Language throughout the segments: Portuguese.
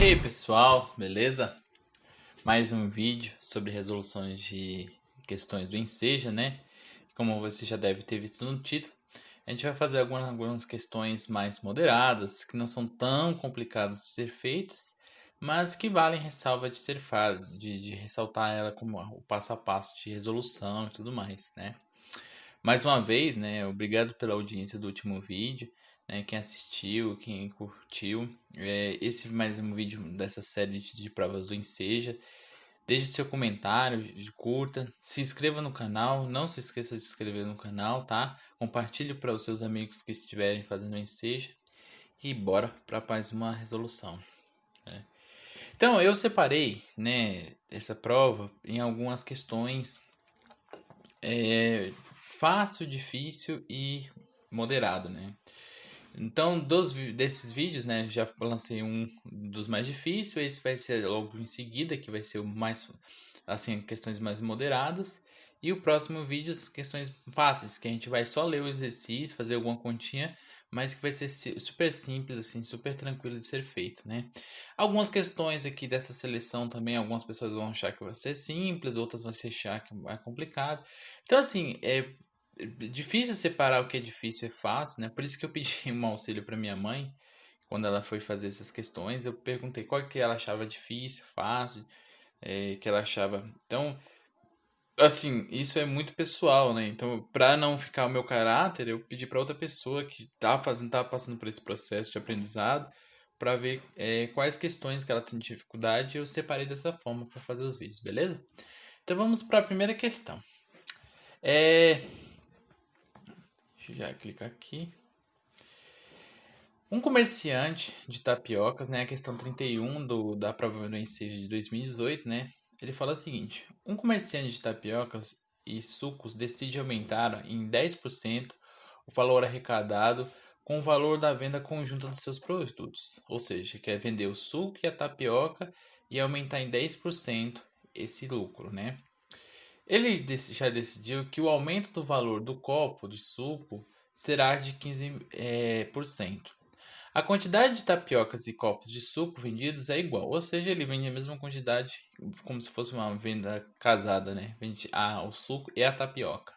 E aí pessoal, beleza? Mais um vídeo sobre resoluções de questões do Enseja, né? Como você já deve ter visto no título, a gente vai fazer algumas questões mais moderadas, que não são tão complicadas de ser feitas, mas que valem ressalva de ser de ressaltar ela como o passo a passo de resolução e tudo mais, né? Mais uma vez, né? Obrigado pela audiência do último vídeo, né? Quem assistiu, quem curtiu. Esse mais um vídeo dessa série de provas do Enseja. Deixe seu comentário, curta, se inscreva no canal, não se esqueça de se inscrever no canal, tá? Compartilhe para os seus amigos que estiverem fazendo o Enseja e bora para mais uma resolução. Né? Então, eu separei, né, essa prova em algumas questões fácil, difícil e moderado, né? Então, desses vídeos, né, já lancei um dos mais difíceis, esse vai ser logo em seguida, que vai ser o mais, assim, questões mais moderadas. E o próximo vídeo, questões fáceis, que a gente vai só ler o exercício, fazer alguma continha, mas que vai ser super simples, assim, super tranquilo de ser feito, né? Algumas questões aqui dessa seleção também, algumas pessoas vão achar que vai ser simples, outras vão achar que é complicado. Então, assim, é difícil separar o que é difícil e fácil, né? Por isso que eu pedi um auxílio para minha mãe quando ela foi fazer essas questões. Eu perguntei qual que ela achava difícil, fácil, que ela achava. Então, assim, isso é muito pessoal, né? Então, para não ficar o meu caráter, eu pedi para outra pessoa que tá passando por esse processo de aprendizado para ver quais questões que ela tem dificuldade. E eu separei dessa forma para fazer os vídeos, beleza? Então, vamos para a primeira questão. Deixa eu já clicar aqui. Um comerciante de tapiocas, né, a questão 31 da prova do Enseja de 2018, né, ele fala o seguinte: um comerciante de tapiocas e sucos decide aumentar em 10% o valor arrecadado com o valor da venda conjunta dos seus produtos. Ou seja, quer vender o suco e a tapioca e aumentar em 10% esse lucro, né? Ele já decidiu que o aumento do valor do copo de suco será de 15%. A quantidade de tapiocas e copos de suco vendidos é igual, ou seja, ele vende a mesma quantidade, como se fosse uma venda casada, né? Vende o suco e a tapioca.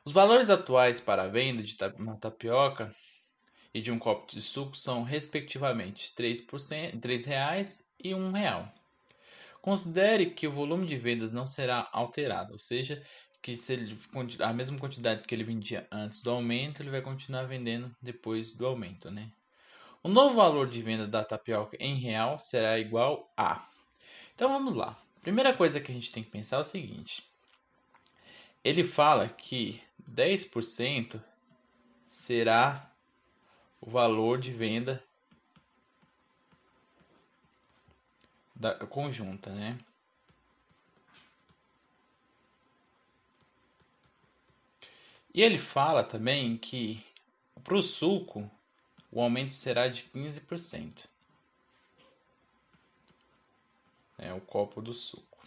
Os valores atuais para a venda de uma tapioca e de um copo de suco são, respectivamente, 3%, R$ 3 e R$ 1. Considere que o volume de vendas não será alterado, ou seja, que se ele a mesma quantidade que ele vendia antes do aumento, ele vai continuar vendendo depois do aumento, né? O novo valor de venda da tapioca em real será igual a. Então vamos lá. Primeira coisa que a gente tem que pensar é o seguinte: ele fala que 10% será o valor de venda da conjunta, né? E ele fala também que para o suco o aumento será de 15%. É o copo do suco.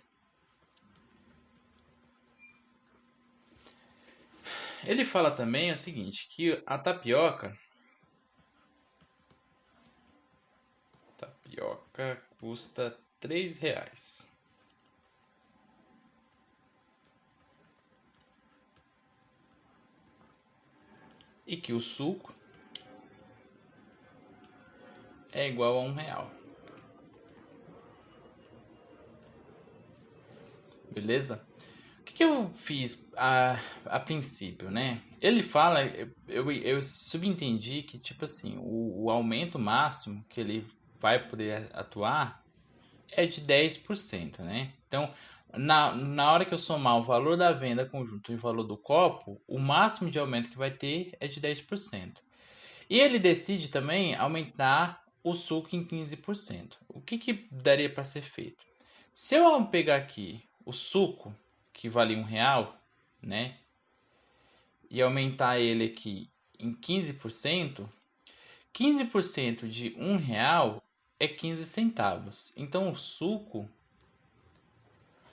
Ele fala também o seguinte, que a tapioca custa R$ 3. E que o suco é igual a R$ 1. Beleza? O que eu fiz a princípio, né? Ele fala, eu subentendi que, tipo assim, o aumento máximo que ele vai poder atuar é de 10%, né? Então, na hora que eu somar o valor da venda conjunto e o valor do copo, o máximo de aumento que vai ter é de 10%. E ele decide também aumentar o suco em 15%. O que daria para ser feito? Se eu pegar aqui o suco, que vale R$ 1, né? E aumentar ele aqui em 15%, 15% de R$ 1 é 15 centavos. Então o suco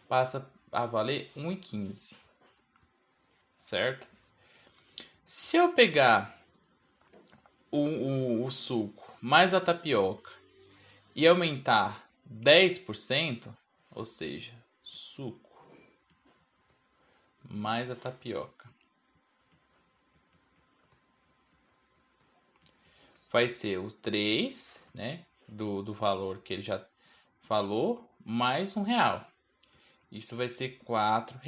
passa a valer 1,15, certo? Se eu pegar o suco mais a tapioca e aumentar 10%, ou seja, suco mais a tapioca, vai ser o 3, né, do valor que ele já falou, mais R$ 1. Isso vai ser R$ 4.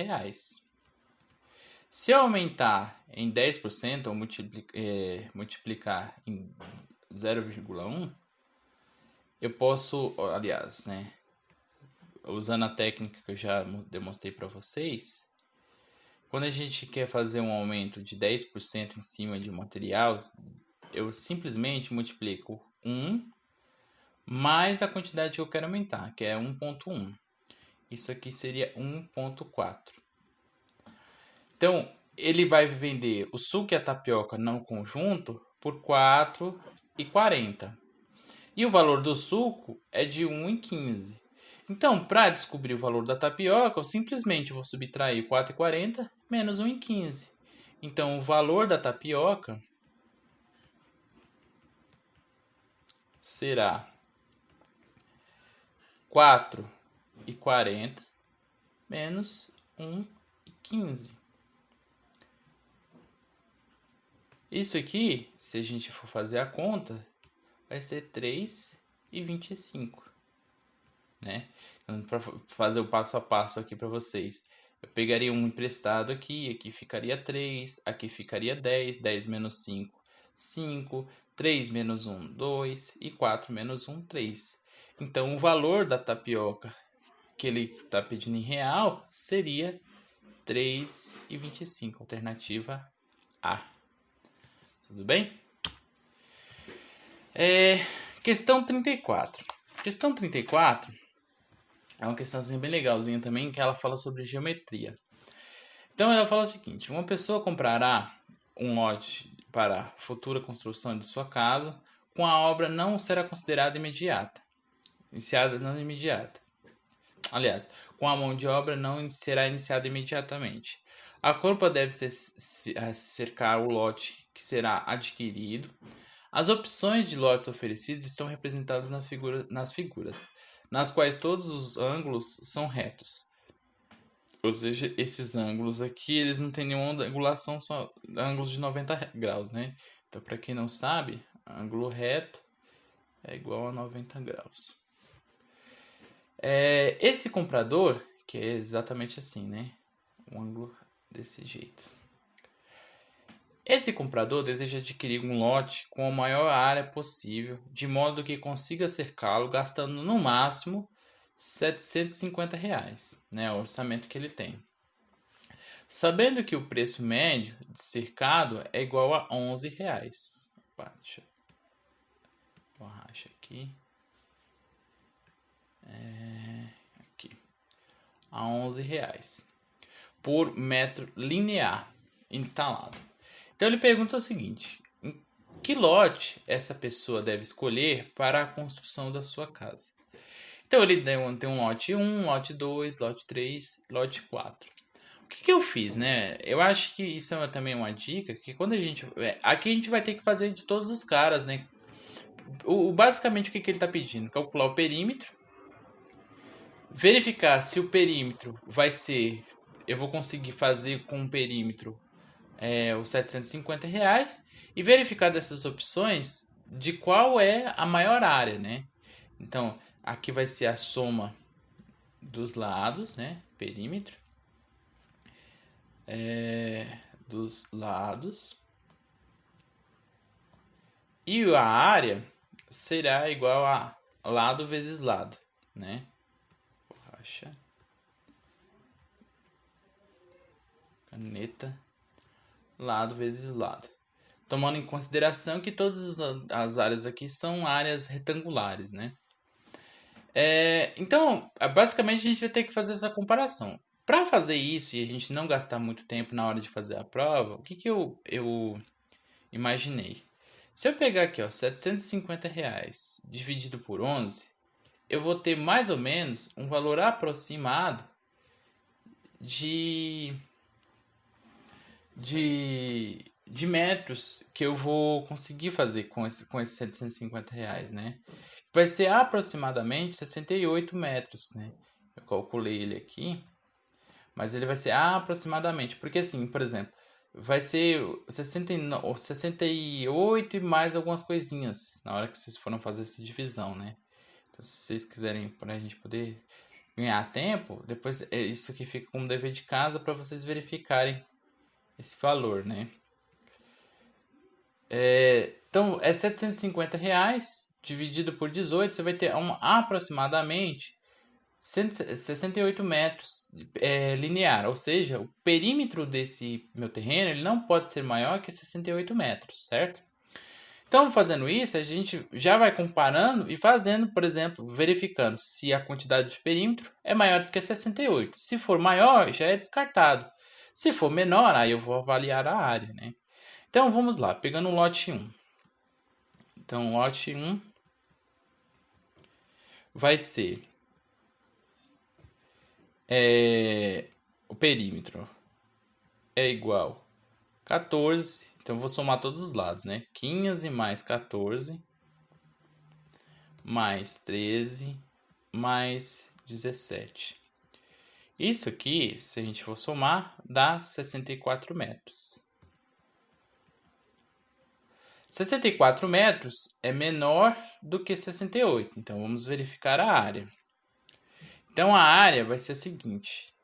Se eu aumentar em 10% ou multiplicar em 0,1, eu posso, aliás, né, usando a técnica que eu já demonstrei para vocês, quando a gente quer fazer um aumento de 10% em cima de um material, eu simplesmente multiplico 1 mais a quantidade que eu quero aumentar, que é 1,1. Isso aqui seria 1,4. Então, ele vai vender o suco e a tapioca no conjunto por R$ 4,40. E o valor do suco é de R$ 1,15. Então, para descobrir o valor da tapioca, eu simplesmente vou subtrair 4,40 menos 1,15. Então, o valor da tapioca será 4,40 menos 1,15. Isso aqui, se a gente for fazer a conta, vai ser 3,25, né? Então, para fazer o passo a passo aqui para vocês, eu pegaria um emprestado aqui ficaria 3, aqui ficaria 10, 10 menos 5, 5, 3 menos 1, 2 e 4 menos 1, 3. Então, o valor da tapioca que ele está pedindo em real seria 3,25, alternativa A. Tudo bem? Questão 34. Questão 34 é uma questãozinha bem legalzinha também, que ela fala sobre geometria. Então ela fala o seguinte: uma pessoa comprará um lote para a futura construção de sua casa, com a obra não será considerada imediata. Iniciada não imediata. Aliás, com a mão de obra não será iniciada imediatamente. A compra deve cercar o lote que será adquirido. As opções de lotes oferecidos estão representadas nas figuras, nas quais todos os ângulos são retos. Ou seja, esses ângulos aqui, eles não têm nenhuma angulação, são ângulos de 90 graus, né? Então, para quem não sabe, ângulo reto é igual a 90 graus. Esse comprador, que é exatamente assim, né? Um ângulo desse jeito. Esse comprador deseja adquirir um lote com a maior área possível, de modo que consiga cercá-lo gastando no máximo R$ 750, né? O orçamento que ele tem. Sabendo que o preço médio de cercado é igual a R$ 11. Opa, deixa eu borracha aqui. Aqui. A R$ 11 por metro linear instalado. Então ele pergunta o seguinte: em que lote essa pessoa deve escolher para a construção da sua casa? Então ele tem um lote 1, lote 2, lote 3, lote 4. O que eu fiz, né? Eu acho que isso é também uma dica, que quando a gente... aqui a gente vai ter que fazer de todos os caras, né? Basicamente o que ele está pedindo? Calcular o perímetro, verificar se o perímetro vai ser... Eu vou conseguir fazer com o perímetro os R$ 750 e verificar dessas opções de qual é a maior área, né? Então, aqui vai ser a soma dos lados, né? Perímetro. Dos lados. E a área será igual a lado vezes lado, né? Borracha. Caneta. Lado vezes lado. Tomando em consideração que todas as áreas aqui são áreas retangulares, né? Então, basicamente a gente vai ter que fazer essa comparação. Para fazer isso e a gente não gastar muito tempo na hora de fazer a prova, o que eu imaginei? Se eu pegar aqui, ó, R$ 750 dividido por 11, eu vou ter mais ou menos um valor aproximado de metros que eu vou conseguir fazer com esses R$ 750, né? vai ser aproximadamente 68 metros, né? Eu calculei ele aqui, mas ele vai ser aproximadamente, porque assim, por exemplo, vai ser 68 e mais algumas coisinhas na hora que vocês foram fazer essa divisão, né? Então, se vocês quiserem, para a gente poder ganhar tempo, depois isso aqui fica como dever de casa para vocês verificarem esse valor, né? Então, é R$ 750 dividido por 18, você vai ter aproximadamente 168 metros linear, ou seja, o perímetro desse meu terreno ele não pode ser maior que 68 metros, certo? Então, fazendo isso, a gente já vai comparando e fazendo, por exemplo, verificando se a quantidade de perímetro é maior do que 68. Se for maior, já é descartado. Se for menor, aí eu vou avaliar a área, né? Então, vamos lá, pegando o lote 1. Então, o lote 1 vai ser o perímetro é igual a 14. Então, eu vou somar todos os lados, né? 15 mais 14 mais 13 mais 17. Isso aqui, se a gente for somar, dá 64 metros. 64 metros é menor do que 68, então vamos verificar a área. Então a área vai ser a seguinte.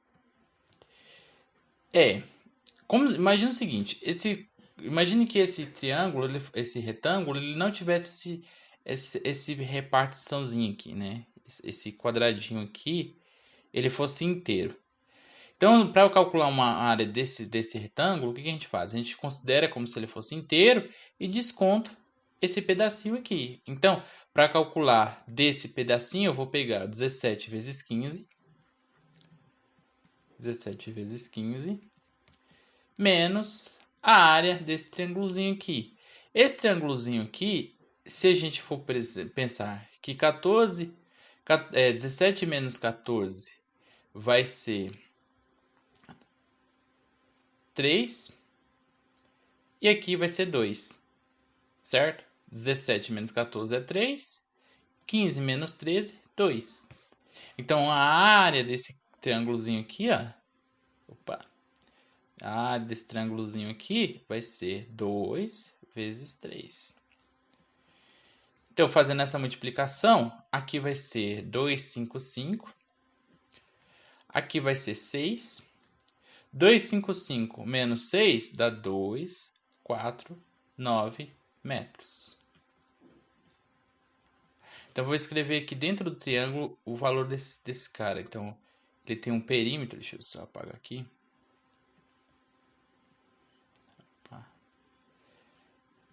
Imagina o seguinte, imagine que esse triângulo, esse retângulo, ele não tivesse esse repartiçãozinho aqui, né? Esse quadradinho aqui, ele fosse inteiro. Então, para eu calcular uma área desse retângulo, o que a gente faz? A gente considera como se ele fosse inteiro e desconta esse pedacinho aqui. Então, para calcular desse pedacinho, eu vou pegar 17 vezes 15. 17 vezes 15 menos a área desse triângulozinho aqui. Esse triângulozinho aqui, se a gente for pensar que 17 menos 14 vai ser 3 e aqui vai ser 2, certo? 17 menos 14 é 3, 15 menos 13, 2. Então a área desse triângulozinho aqui, ó, a área desse triângulozinho aqui vai ser 2 vezes 3. Então, fazendo essa multiplicação, aqui vai ser 255, aqui vai ser 6. 255 menos 6 dá 2, 4, 9 metros. Então, vou escrever aqui dentro do triângulo o valor desse cara. Então, ele tem um perímetro, deixa eu só apagar aqui.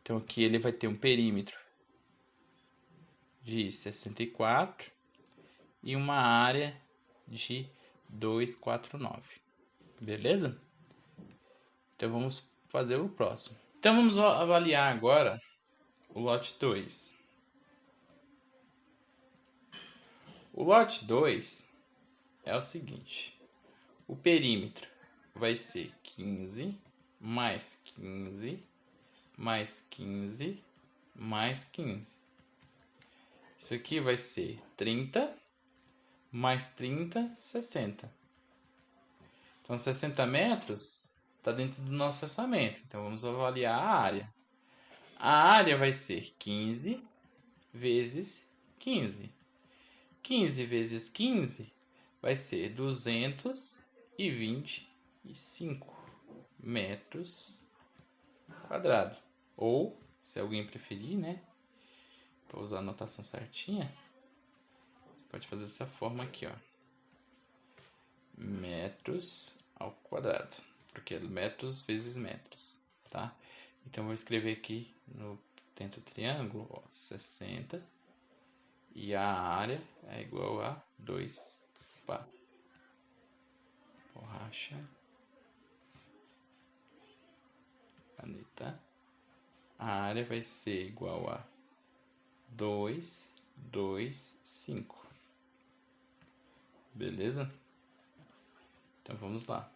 Então, aqui ele vai ter um perímetro de 64 e uma área de 249. Beleza? Então, vamos fazer o próximo. Então, vamos avaliar agora o lote 2. O lote 2 é o seguinte. O perímetro vai ser 15 mais 15 mais 15 mais 15. Isso aqui vai ser 30 mais 30, 60. Então, 60 metros está dentro do nosso orçamento. Então, vamos avaliar a área. A área vai ser 15 vezes 15. 15 vezes 15 vai ser 225 metros quadrados. Ou, se alguém preferir, né? Para usar a notação certinha, pode fazer dessa forma aqui, ó. Metros ao quadrado. Porque é metros vezes metros, tá? Então, vou escrever aqui dentro do triângulo, ó, 60. E a área é igual a 2 pá. Borracha. Caneta. A área vai ser igual a 2, 2, 5. Beleza? Então vamos lá.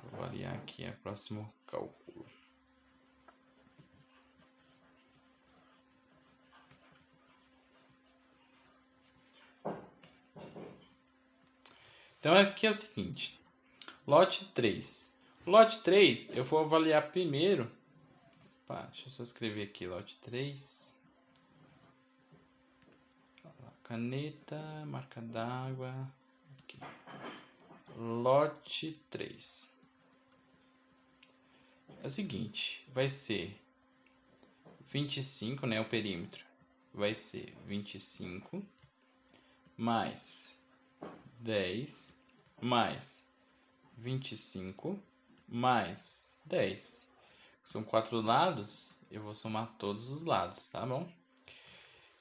Vou avaliar aqui o próximo cálculo. Então aqui é o seguinte, lote 3. Lote 3 eu vou avaliar primeiro. Opa, deixa eu só escrever aqui, lote 3. Caneta, marca d'água. Aqui. Lote 3. É o seguinte, vai ser 25, né, o perímetro. Vai ser 25 mais 10 mais 25 mais 10. São 4 lados, eu vou somar todos os lados, tá bom?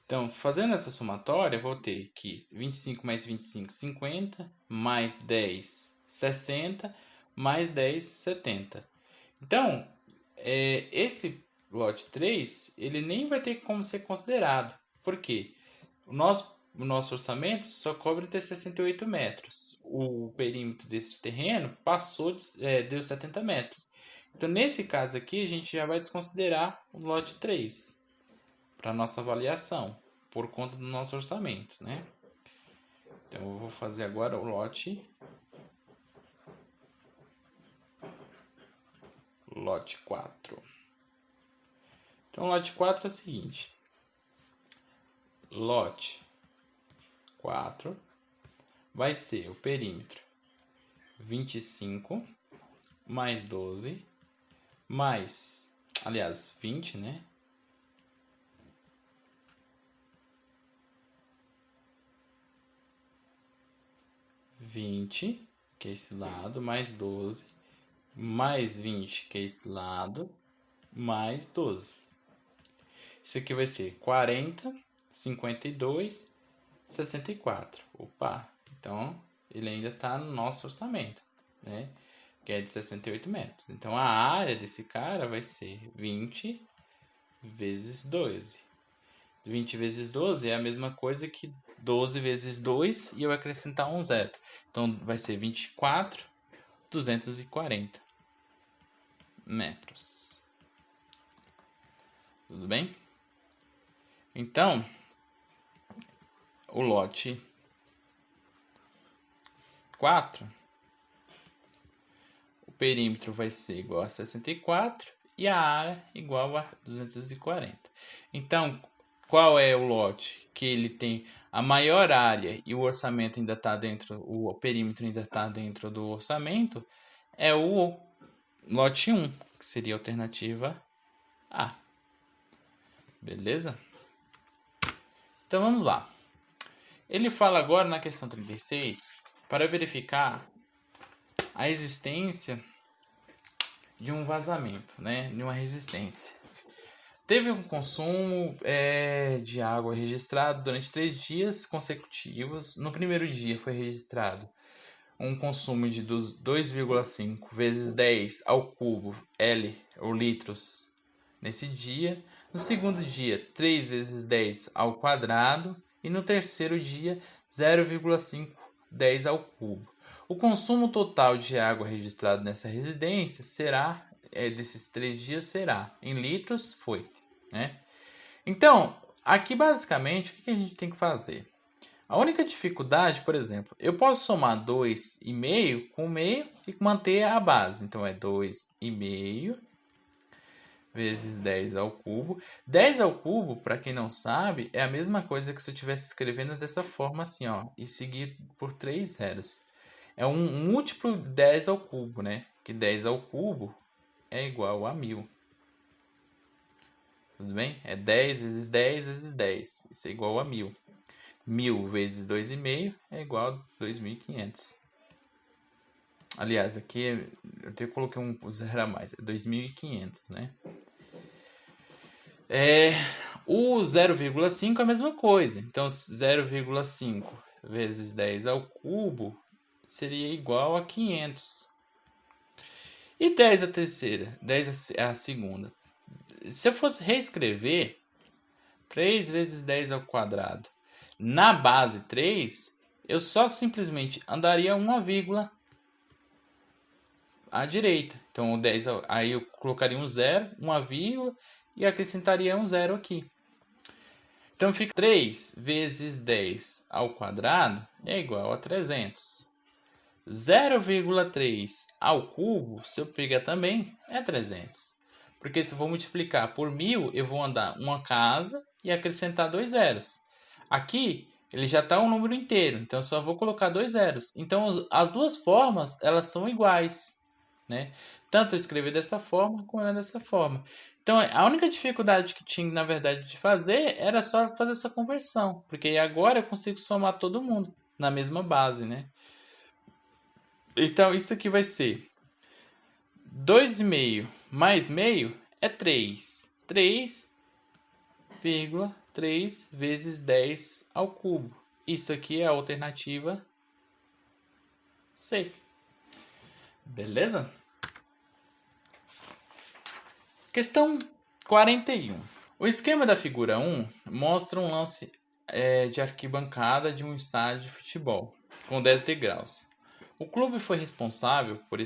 Então, fazendo essa somatória, eu vou ter que 25 mais 25, 50, mais 10, 60, mais 10, 70. Então, esse lote 3, ele nem vai ter como ser considerado. Por quê? O nosso orçamento só cobre até 68 metros. O perímetro desse terreno deu 70 metros. Então, nesse caso aqui, a gente já vai desconsiderar o lote 3 para nossa avaliação, por conta do nosso orçamento, né? Então, eu vou fazer agora o lote 4. Então, o lote 4 é o seguinte. Lote 4 vai ser o perímetro 25 mais 12 mais, aliás, 20, né? Que é esse lado, mais 12, mais 20, que é esse lado, mais 12. Isso aqui vai ser 40, 52, 64. Opa, então ele ainda está no nosso orçamento, né? Que é de 68 metros. Então a área desse cara vai ser 20 vezes 12. 20 vezes 12 é a mesma coisa que 12 vezes 2 e eu acrescentar um zero. Então vai ser 24.240 metros. Tudo bem? Então, o lote 4, o perímetro vai ser igual a 64 e a área igual a 240. Então, qual é o lote que ele tem a maior área e o orçamento ainda está dentro, o perímetro ainda está dentro do orçamento? É o lote 1, que seria a alternativa A. Beleza? Então vamos lá. Ele fala agora na questão 36 para verificar a existência de um vazamento, né? De uma resistência. Teve um consumo de água registrado durante 3 dias consecutivos. No primeiro dia foi registrado um consumo de 2,5 vezes 10 ao cubo L, ou litros, nesse dia. No segundo dia, 3 vezes 10 ao quadrado. E no terceiro dia, 0,5 10 ao cubo. O consumo total de água registrado nessa residência será, desses 3 dias, será, em litros, foi, né? Então, aqui basicamente, o que a gente tem que fazer? A única dificuldade, por exemplo, eu posso somar 2,5 com meio e manter a base. Então, é 2,5 vezes 10 ao cubo. 10 ao cubo, para quem não sabe, é a mesma coisa que se eu estivesse escrevendo dessa forma assim, ó, e seguir por 3 zeros. É um múltiplo de 10 ao cubo, né? Que 10 ao cubo é igual a 1000. Tudo bem? É 10 vezes 10 vezes 10. Isso é igual a 1000. 1000 vezes 2,5 é igual a 2.500. Aliás, aqui eu até coloquei um zero a mais. É 2.500, né? O 0,5 é a mesma coisa. Então, 0,5 vezes 10 ao cubo seria igual a 500. E 10 a terceira? 10 a segunda. Se eu fosse reescrever, 3 vezes 10 ao quadrado na base 3, eu só simplesmente andaria uma vírgula à direita. Então, o 10, aí eu colocaria um zero, uma vírgula e acrescentaria um zero aqui. Então, fica 3 vezes 10 ao quadrado é igual a 300. 0,3 ao cubo, se eu pegar também, é 300. Porque se eu vou multiplicar por 1000, eu vou andar uma casa e acrescentar 2 zeros. Aqui, ele já está um número inteiro, então eu só vou colocar 2 zeros. Então, as duas formas, elas são iguais, né? Tanto eu escrever dessa forma, como dessa forma. Então, a única dificuldade que tinha, na verdade, de fazer era só fazer essa conversão. Porque agora eu consigo somar todo mundo na mesma base, né? Então, isso aqui vai ser 2,5 mais meio é 3. 3,3 vezes 10 ao cubo. Isso aqui é a alternativa C. Beleza? Questão 41. O esquema da figura 1 mostra um lance de arquibancada de um estádio de futebol com 10 degraus. O clube que é responsável por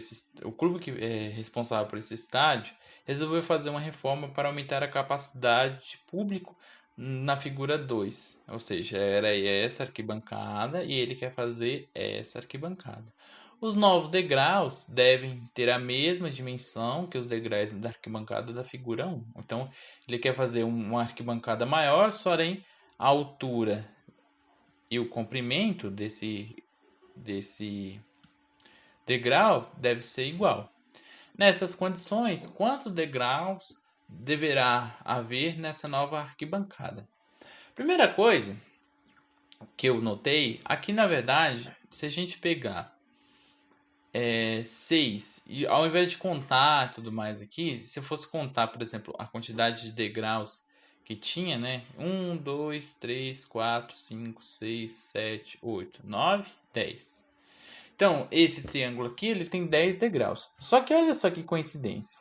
esse estádio resolveu fazer uma reforma para aumentar a capacidade de público na figura 2. Ou seja, era essa arquibancada e ele quer fazer essa arquibancada. Os novos degraus devem ter a mesma dimensão que os degraus da arquibancada da figura 1. Então, ele quer fazer uma arquibancada maior, porém a altura e o comprimento desse degrau deve ser igual. Nessas condições, quantos degraus deverá haver nessa nova arquibancada? Primeira coisa que eu notei, aqui na verdade, se a gente pegar 6 e ao invés de contar tudo mais aqui, se eu fosse contar, por exemplo, a quantidade de degraus que tinha, né? 1, 2, 3, 4, 5, 6, 7, 8, 9, 10. Então, esse triângulo aqui, ele tem 10 degraus. Só que olha só que coincidência.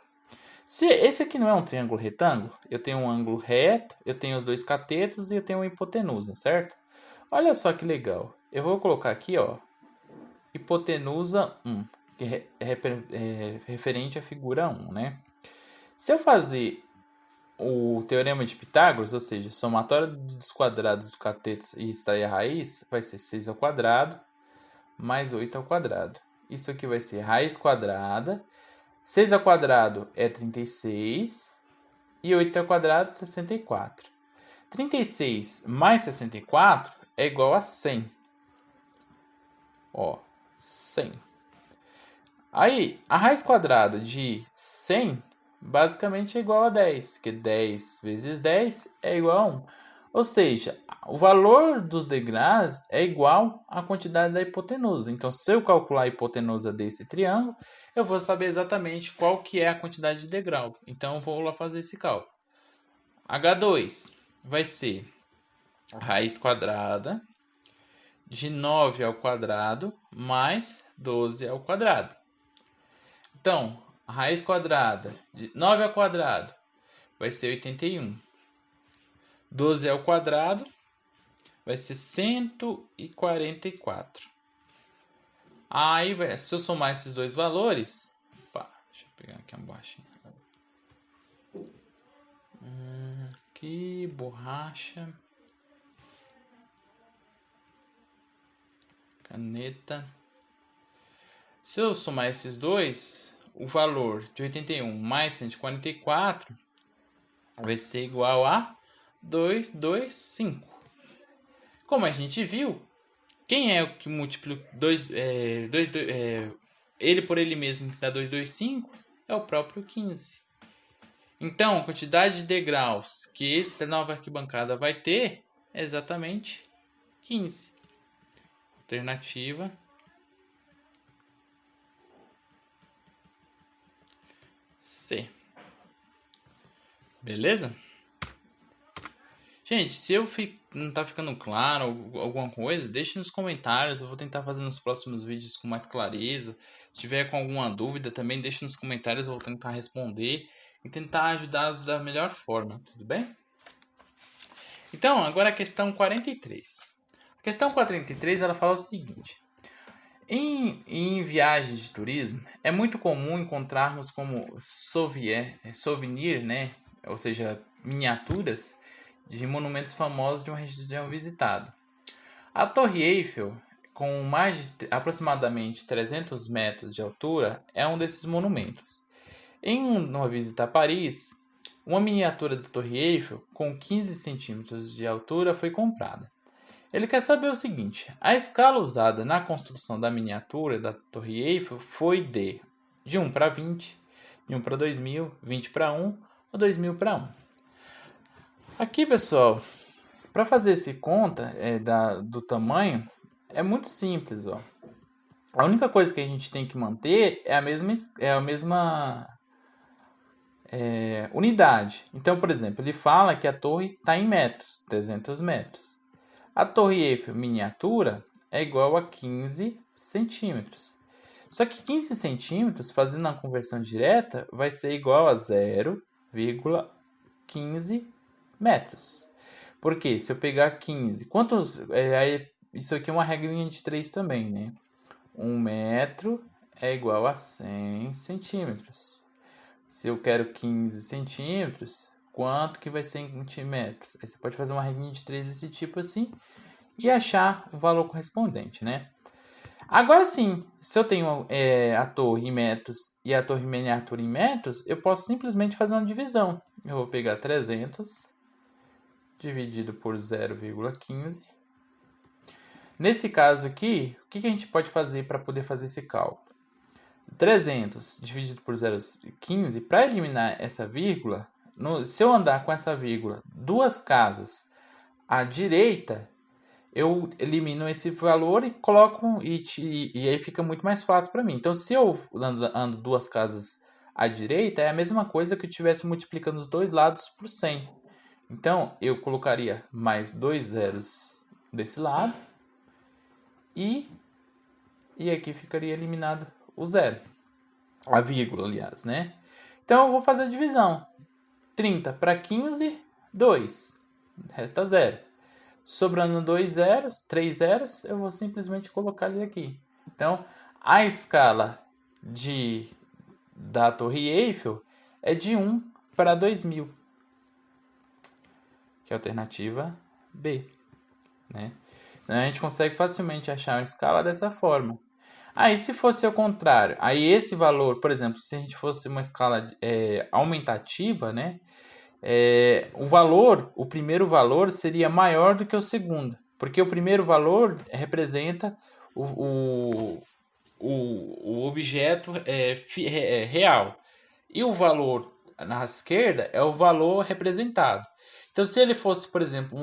Se esse aqui não é um triângulo retângulo, eu tenho um ângulo reto, eu tenho os dois catetos e eu tenho uma hipotenusa, certo? Olha só que legal. Eu vou colocar aqui, ó, hipotenusa 1, que é referente à figura 1, né? Se eu fazer o teorema de Pitágoras, ou seja, somatória dos quadrados dos catetos e extrair a raiz, vai ser 6 ao quadrado mais 8 ao quadrado. Isso aqui vai ser raiz quadrada. 6 ao quadrado é 36 e 8 ao quadrado 64. 36 mais 64 é igual a 100. Ó, 100. Aí, a raiz quadrada de 100 basicamente é igual a 10, que 10 vezes 10 é igual a 1. Ou seja, o valor dos degraus é igual à quantidade da hipotenusa. Então, se eu calcular a hipotenusa desse triângulo, eu vou saber exatamente qual que é a quantidade de degrau. Então, eu vou lá fazer esse cálculo. H2 vai ser a raiz quadrada de 9 ao quadrado mais 12 ao quadrado. Então, a raiz quadrada de 9 ao quadrado vai ser 81. 12 ao quadrado vai ser 144. Aí, se eu somar esses dois valores... Opa, deixa eu pegar aqui a borrachinha. Aqui, borracha. Caneta. Se eu somar esses dois, o valor de 81 mais 144 vai ser igual a 225. Como a gente viu, quem é o que multiplica ele por ele mesmo que dá 225 é o próprio 15. Então, a quantidade de degraus que essa nova arquibancada vai ter é exatamente 15. Alternativa C. Beleza? Gente, se não tá ficando claro alguma coisa, deixe nos comentários. Eu vou tentar fazer nos próximos vídeos com mais clareza. Se tiver com alguma dúvida também, deixe nos comentários. Eu vou tentar responder e tentar ajudá-los da melhor forma, tudo bem? Então, agora a questão 43. A questão 43, ela fala o seguinte. Em viagens de turismo, é muito comum encontrarmos como souvenir, né? Ou seja, miniaturas de monumentos famosos de uma região visitada. A Torre Eiffel com mais de aproximadamente 300 metros de altura, é um desses monumentos. Em uma visita a Paris, uma miniatura da Torre Eiffel com 15 centímetros de altura foi comprada. Ele quer saber o seguinte: a escala usada na construção da miniatura da Torre Eiffel foi de 1 para 20, de 1 para 2000, 20 para 1 ou 2000 para 1. Aqui, pessoal, para fazer esse conta do tamanho, é muito simples. Ó. A única coisa que a gente tem que manter é a mesma unidade. Então, por exemplo, ele fala que a torre está em metros, 300 metros. A Torre Eiffel miniatura é igual a 15 centímetros. Só que 15 centímetros, fazendo a conversão direta, vai ser igual a 0,15 metros. Por quê? Se eu pegar 15, isso aqui é uma regrinha de 3 também, né? 1 metro é igual a 100 centímetros. Se eu quero 15 centímetros, quanto que vai ser em centímetros? Aí você pode fazer uma regrinha de 3 desse tipo assim e achar o valor correspondente, né? Agora sim, se eu tenho a torre em metros e a torre miniatura em metros, eu posso simplesmente fazer uma divisão. Eu vou pegar 300 dividido por 0,15. Nesse caso aqui, o que a gente pode fazer para poder fazer esse cálculo? 300 dividido por 0,15, para eliminar essa vírgula, se eu andar com essa vírgula duas casas à direita, eu elimino esse valor e coloco e aí fica muito mais fácil para mim. Então, se eu ando duas casas à direita, é a mesma coisa que eu estivesse multiplicando os dois lados por 100. Então, eu colocaria mais 2 zeros desse lado e aqui ficaria eliminado o zero. A vírgula, aliás, né? Então, eu vou fazer a divisão. 30 para 15, 2. Resta 0. Sobrando 2 zeros, 3 zeros, eu vou simplesmente colocar ele aqui. Então, a escala da Torre Eiffel é de 1 para 2000, que é a alternativa B. Né? Então, a gente consegue facilmente achar uma escala dessa forma. Aí, se fosse ao contrário, aí esse valor, por exemplo, se a gente fosse uma escala aumentativa, né? O primeiro valor seria maior do que o segundo, porque o primeiro valor representa o objeto real, e o valor na esquerda é o valor representado. Então, se ele fosse, por exemplo,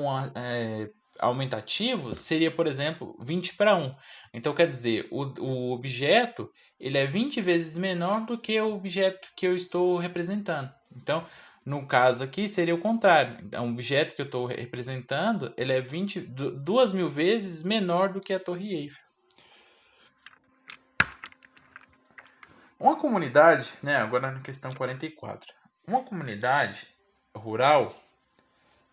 aumentativo, seria, por exemplo, 20 para 1. Então, quer dizer, o objeto ele é 20 vezes menor do que o objeto que eu estou representando. Então, no caso aqui, seria o contrário. Então, o objeto que eu estou representando ele é 2.000 vezes menor do que a Torre Eiffel. Uma comunidade, né, agora na questão 44. Uma comunidade rural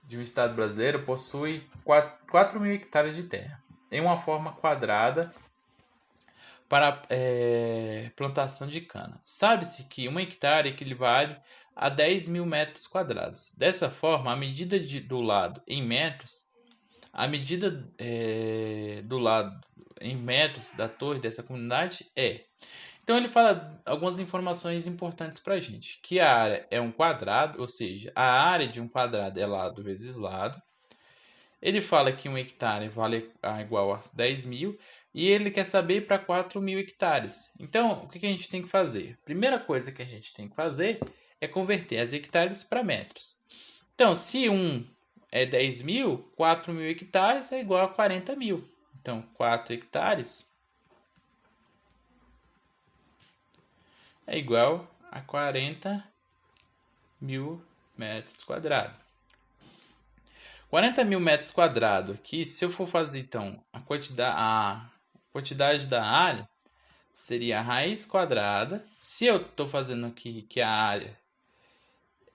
de um estado brasileiro possui 4.000 hectares de terra, em uma forma quadrada para plantação de cana. Sabe-se que 1 hectare equivale a 10.000 metros quadrados. Dessa forma, a medida do lado em metros, a medida do lado em metros da torre dessa comunidade é. Então ele fala algumas informações importantes para a gente, que a área é um quadrado, ou seja, a área de um quadrado é lado vezes lado. Ele fala que 1 hectare vale igual a 10.000 e ele quer saber para 4.000 hectares. Então, o que a gente tem que fazer? Primeira coisa que a gente tem que fazer é converter as hectares para metros. Então, se 1 é 10.000, 4.000 hectares é igual a 40.000. Então, 4 hectares é igual a 40.000 metros quadrados. 40.000 metros quadrados aqui, se eu for fazer então a quantidade da área, seria a raiz quadrada. Se eu estou fazendo aqui que a área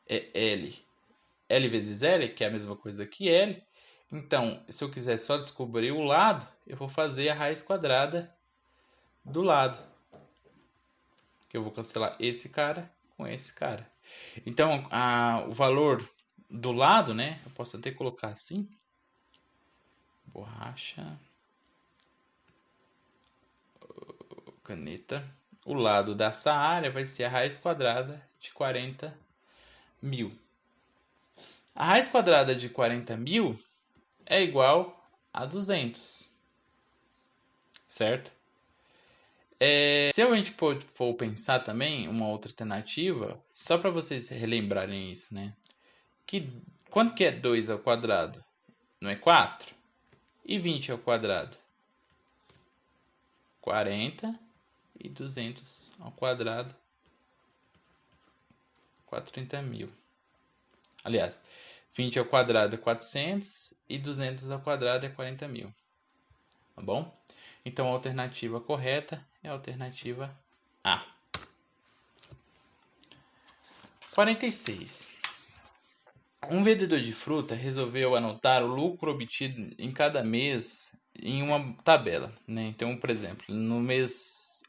é L vezes L, que é a mesma coisa que L, então se eu quiser só descobrir o lado, eu vou fazer a raiz quadrada do lado. Que eu vou cancelar esse cara com esse cara. Então, o valor do lado, né? Eu posso até colocar assim. Borracha. caneta. O lado dessa área vai ser a raiz quadrada de 40.000. A raiz quadrada de 40.000 é igual a 200, certo? Se a gente for pensar também, uma outra alternativa, só para vocês relembrarem isso, né? Quanto que é 2 ao quadrado? Não é 4? E 20 ao quadrado? 40 e 200 ao quadrado, 430.000. Aliás, 20 ao quadrado é 400 e 200 ao quadrado é 40.000. Tá bom? Então a alternativa correta é a alternativa A. 46. Um vendedor de fruta resolveu anotar o lucro obtido em cada mês em uma tabela, né? Então, por exemplo, no mês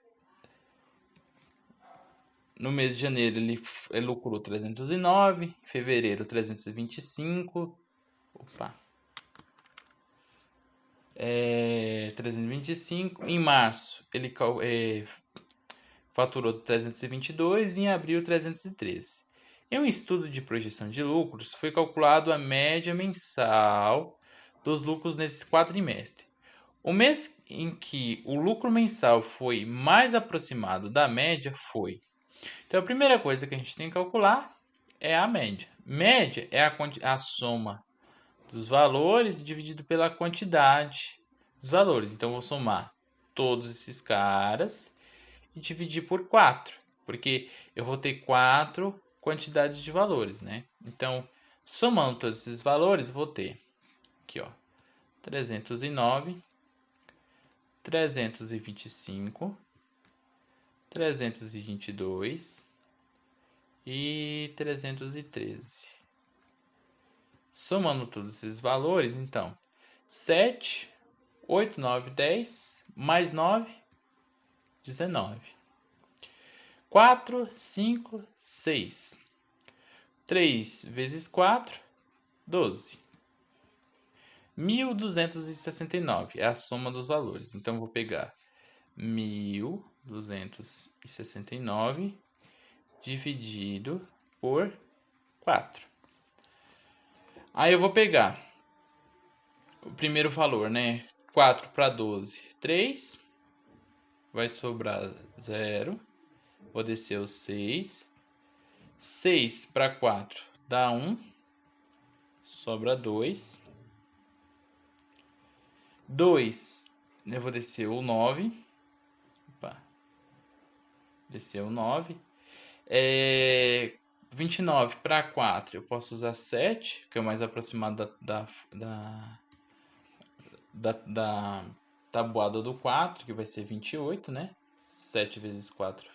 de janeiro ele lucrou 309, em fevereiro 325, 325, em março ele faturou 322 e em abril 313. Em um estudo de projeção de lucros, foi calculado a média mensal dos lucros nesse quadrimestre. O mês em que o lucro mensal foi mais aproximado da média foi. Então, a primeira coisa que a gente tem que calcular é a média. Média é a soma dos valores dividido pela quantidade dos valores. Então, eu vou somar todos esses caras e dividir por 4, porque eu vou ter 4 quantidades de valores, né? Então, somando todos esses valores, vou ter aqui, ó, 309, 325, 322 e 313. Somando todos esses valores, então, 7, 8, 9, 10, mais 9, 19. 4, 5, 6. 3 vezes 4, 12. 1.269 é a soma dos valores. Então, eu vou pegar 1.269 dividido por 4. Aí eu vou pegar o primeiro valor, né? 4 para 12, 3. Vai sobrar 0. Vou descer o 6. 6 para 4 dá 1. Sobra 2. 2, eu vou descer o 9. Descer o 9. 29 para 4, eu posso usar 7, que é o mais aproximado da tabuada do 4, que vai ser 28, né? 7 vezes 4,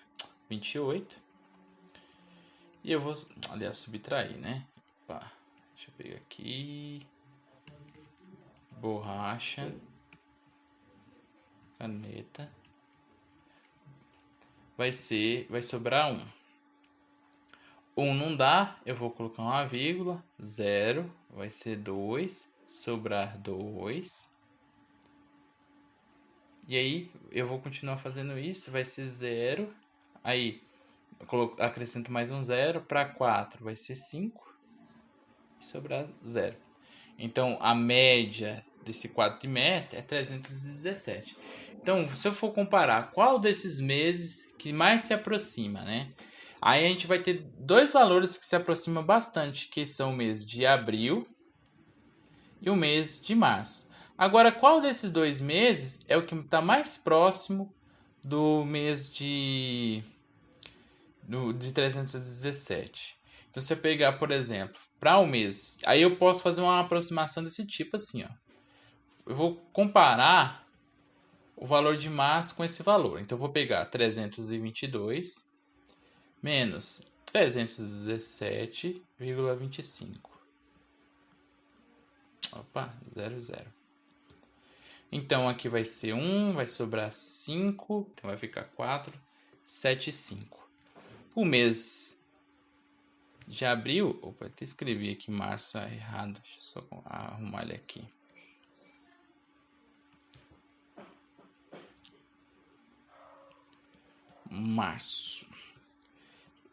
28. E eu vou, aliás, subtrair, né? Deixa eu pegar aqui. Borracha. Caneta. Vai sobrar 1. 1 não dá, eu vou colocar uma vírgula. 0 vai ser 2. Sobrar 2. E aí eu vou continuar fazendo isso, vai ser 0. Aí eu acrescento mais um 0 para 4, vai ser 5. E sobrar 0. Então a média desse quadrimestre é 317. Então, se eu for comparar qual desses meses que mais se aproxima, né? Aí a gente vai ter dois valores que se aproximam bastante, que são o mês de abril e o mês de março. Agora, qual desses dois meses é o que está mais próximo do mês de 317? Então, se eu pegar, por exemplo, para um mês, aí eu posso fazer uma aproximação desse tipo assim, ó. Eu vou comparar o valor de março com esse valor. Então, eu vou pegar 322 menos 317,25. Opa, 0. Então, aqui vai ser 1, vai sobrar 5, então vai ficar 4, 7, 5. O mês de abril, opa, até escrevi aqui março errado, deixa eu só arrumar ele aqui. março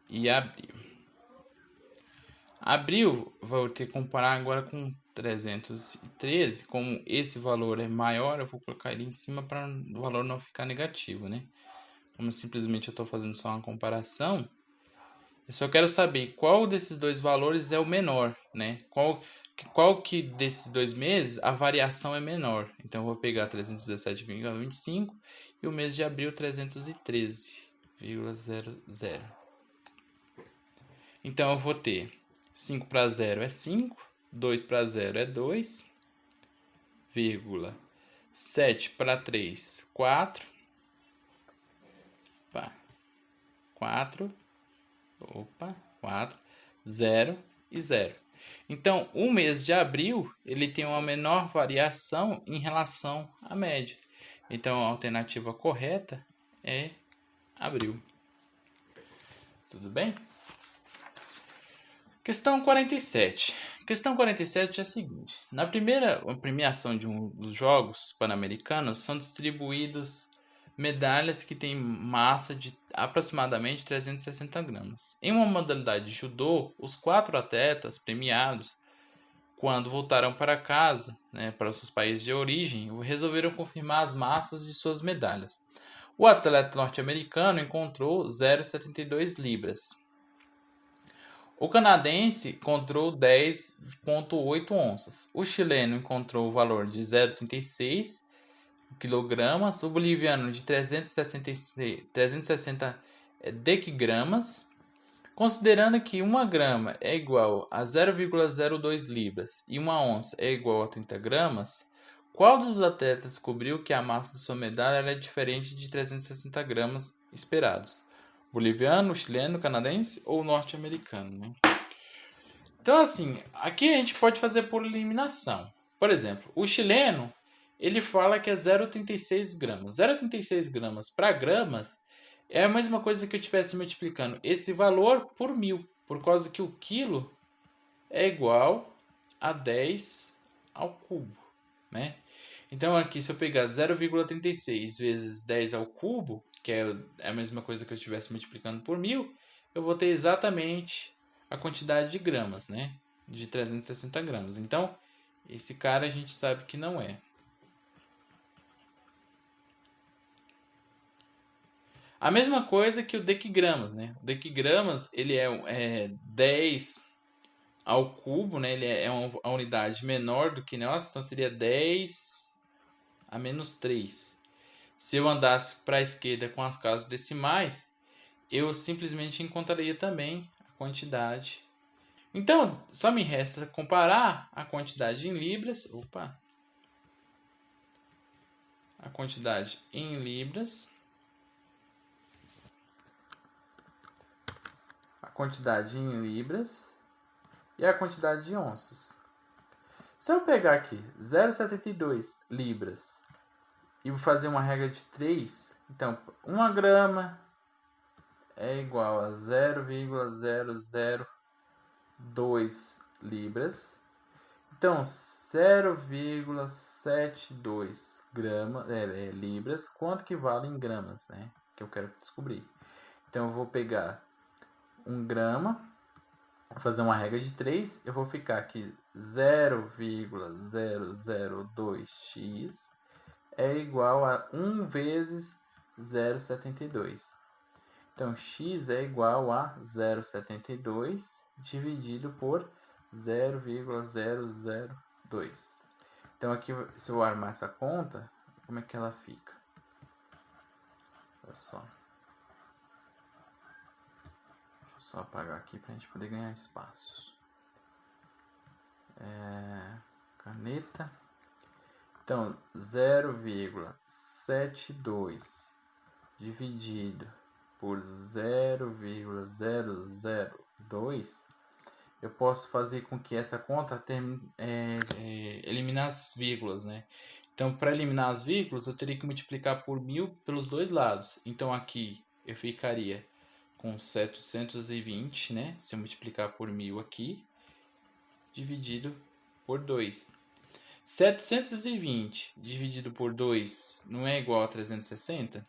e abril. Abril, vou ter que comparar agora com 313. Como esse valor é maior, eu vou colocar ele em cima para o valor não ficar negativo, né? Como simplesmente eu estou fazendo só uma comparação, eu só quero saber qual desses dois valores é o menor, né? Qual que desses 2 meses a variação é menor. Então eu vou pegar 317,25 e o mês de abril 313,00. Então eu vou ter 5 para 0 é 5, 2 para 0 é 2, 7 para 3, 4, 4, 0 e 0. Então, o mês de abril, ele tem uma menor variação em relação à média. Então, a alternativa correta é abril. Tudo bem? Questão 47. Questão 47 é a seguinte. Na primeira premiação de um dos Jogos Pan-Americanos, são distribuídos medalhas que têm massa de aproximadamente 360 gramas. Em uma modalidade de judô, os 4 atletas premiados, quando voltaram para casa, para seus países de origem, resolveram confirmar as massas de suas medalhas. O atleta norte-americano encontrou 0,72 libras. O canadense encontrou 10,8 onças. O chileno encontrou o valor de 0,36 kg. O boliviano de 360 dequigramas. Considerando que 1 grama é igual a 0,02 libras e 1 onça é igual a 30 gramas, qual dos atletas descobriu que a massa de sua medalha era diferente de 360 gramas esperados? Boliviano, chileno, canadense ou norte-americano, né? Então, assim, aqui a gente pode fazer por eliminação. Por exemplo, o chileno, ele fala que é 0,36 gramas. 0,36 gramas para gramas é a mesma coisa que eu estivesse multiplicando esse valor por 1000, por causa que o quilo é igual a 10 ao cubo, né? Então, aqui, se eu pegar 0,36 vezes 10 ao cubo, que é a mesma coisa que eu estivesse multiplicando por 1000, eu vou ter exatamente a quantidade de gramas, né? De 360 gramas. Então, esse cara a gente sabe que não é. A mesma coisa que o dequigramas, né? O dequigramas, ele é 10 ao cubo, né? Ele é uma unidade menor do que nós, então seria 10 a menos 3. Se eu andasse para a esquerda com as casas decimais, eu simplesmente encontraria também a quantidade. Então, só me resta comparar a quantidade em libras. A quantidade em libras. A quantidade em libras. E a quantidade de onças. Se eu pegar aqui 0,72 libras e vou fazer uma regra de 3, então 1 grama é igual a 0,002 libras. Então 0,72 libras, quanto que vale em gramas, né? Que eu quero descobrir. Então eu vou pegar 1 grama, vou fazer uma regra de 3, eu vou ficar aqui 0,002x é igual a 1 vezes 0,72. Então, x é igual a 0,72 dividido por 0,002. Então, aqui, se eu armar essa conta, como é que ela fica? Olha só. Deixa eu só apagar aqui para a gente poder ganhar espaço. Caneta. Então, 0,72 dividido por 0,002, eu posso fazer com que essa conta elimine as vírgulas, né? Então, para eliminar as vírgulas, eu teria que multiplicar por 1000 pelos dois lados. Então, aqui eu ficaria com 720, né? Se eu multiplicar por 1000 aqui, dividido por 2. 720 dividido por 2 não é igual a 360?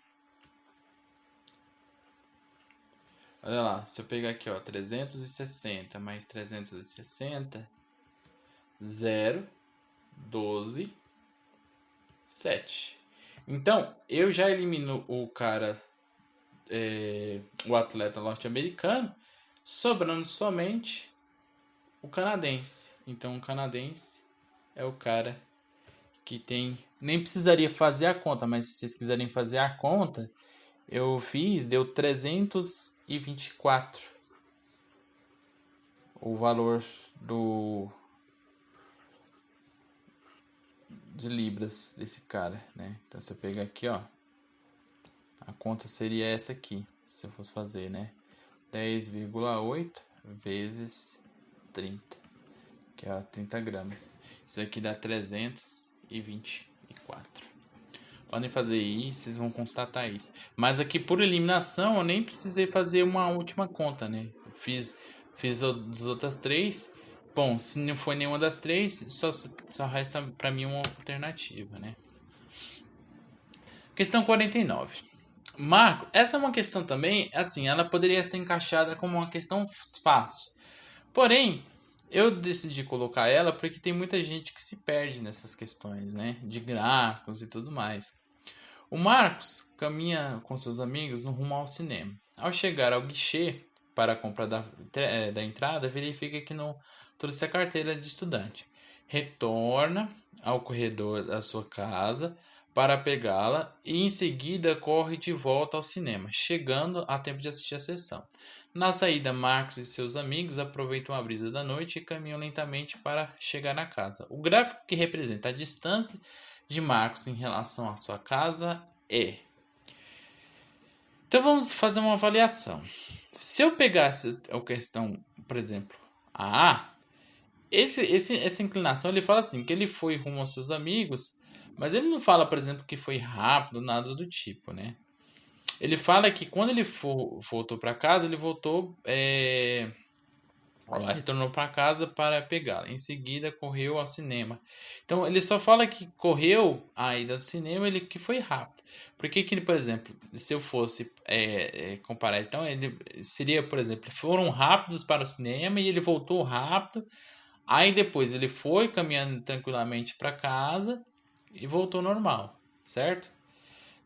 Olha lá, se eu pegar aqui, ó, 360 mais 360, 0, 12, 7. Então, eu já elimino o cara, o atleta norte-americano, sobrando somente o canadense. Então, o canadense é o cara que tem... Nem precisaria fazer a conta, mas se vocês quiserem fazer a conta, eu fiz, deu 324 o valor de libras desse cara, né? Então, se eu pegar aqui, ó, a conta seria essa aqui, se eu fosse fazer, né? 10,8 vezes 30, que é 30 gramas. Isso aqui dá 324. Podem fazer isso, vocês vão constatar isso. Mas aqui, por eliminação, eu nem precisei fazer uma última conta, né? Fiz as outras três. Bom, se não for nenhuma das três, só resta para mim uma alternativa, né? Questão 49. Marco, essa é uma questão também, assim, ela poderia ser encaixada como uma questão fácil. Porém, eu decidi colocar ela porque tem muita gente que se perde nessas questões, né? De gráficos e tudo mais. O Marcos caminha com seus amigos no rumo ao cinema. Ao chegar ao guichê para a compra da entrada, verifica que não trouxe a carteira de estudante. Retorna ao corredor da sua casa para pegá-la e em seguida corre de volta ao cinema, chegando a tempo de assistir a sessão. Na saída, Marcos e seus amigos aproveitam a brisa da noite e caminham lentamente para chegar na casa. O gráfico que representa a distância de Marcos em relação à sua casa é. Então vamos fazer uma avaliação. Se eu pegasse a questão, por exemplo, a A, essa inclinação ele fala assim, que ele foi rumo aos seus amigos, mas ele não fala, por exemplo, que foi rápido, nada do tipo, né? Ele fala que quando ele voltou para casa, ele voltou, retornou para casa para pegá-la. Em seguida, correu ao cinema. Então, ele só fala que correu a ida ao cinema, ele que foi rápido. Porque que, por exemplo, se eu fosse comparar, então ele seria, por exemplo, foram rápidos para o cinema e ele voltou rápido. Aí depois ele foi caminhando tranquilamente para casa e voltou normal, certo?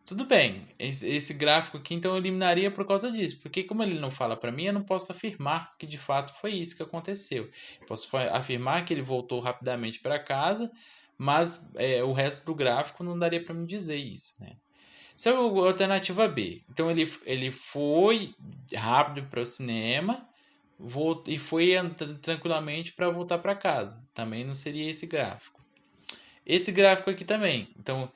Tudo bem, esse gráfico aqui então eu eliminaria por causa disso, porque como ele não fala para mim, eu não posso afirmar que de fato foi isso que aconteceu. Eu posso afirmar que ele voltou rapidamente para casa, mas o resto do gráfico não daria para me dizer isso, né? Essa é a alternativa B. Então ele foi rápido para o cinema e foi tranquilamente para voltar para casa. Também não seria esse gráfico. Esse gráfico aqui também. Então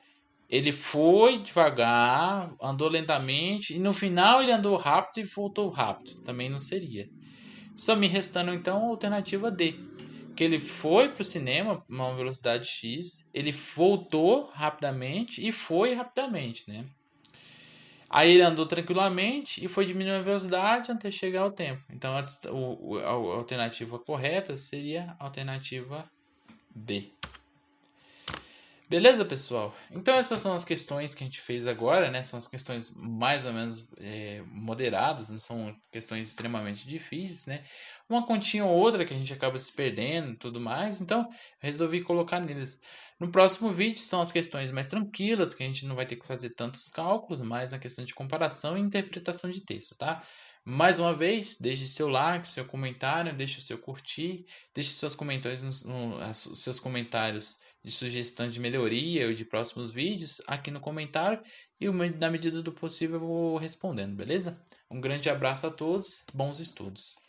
ele foi devagar, andou lentamente e no final ele andou rápido e voltou rápido. Também não seria. Só me restando então a alternativa D, que ele foi para o cinema a uma velocidade X, ele voltou rapidamente e foi rapidamente, né? Aí ele andou tranquilamente e foi diminuindo a velocidade até chegar ao tempo. Então a alternativa correta seria a alternativa B. Beleza, pessoal? Então essas são as questões que a gente fez agora, né? São as questões mais ou menos moderadas, não são questões extremamente difíceis, né? Uma continha ou outra que a gente acaba se perdendo e tudo mais, então resolvi colocar neles. No próximo vídeo são as questões mais tranquilas, que a gente não vai ter que fazer tantos cálculos, mais a questão de comparação e interpretação de texto, tá? Mais uma vez, deixe seu like, seu comentário, deixe o seu curtir, deixe seus comentários, seus comentários de sugestão de melhoria ou de próximos vídeos aqui no comentário e na medida do possível eu vou respondendo, beleza? Um grande abraço a todos, bons estudos!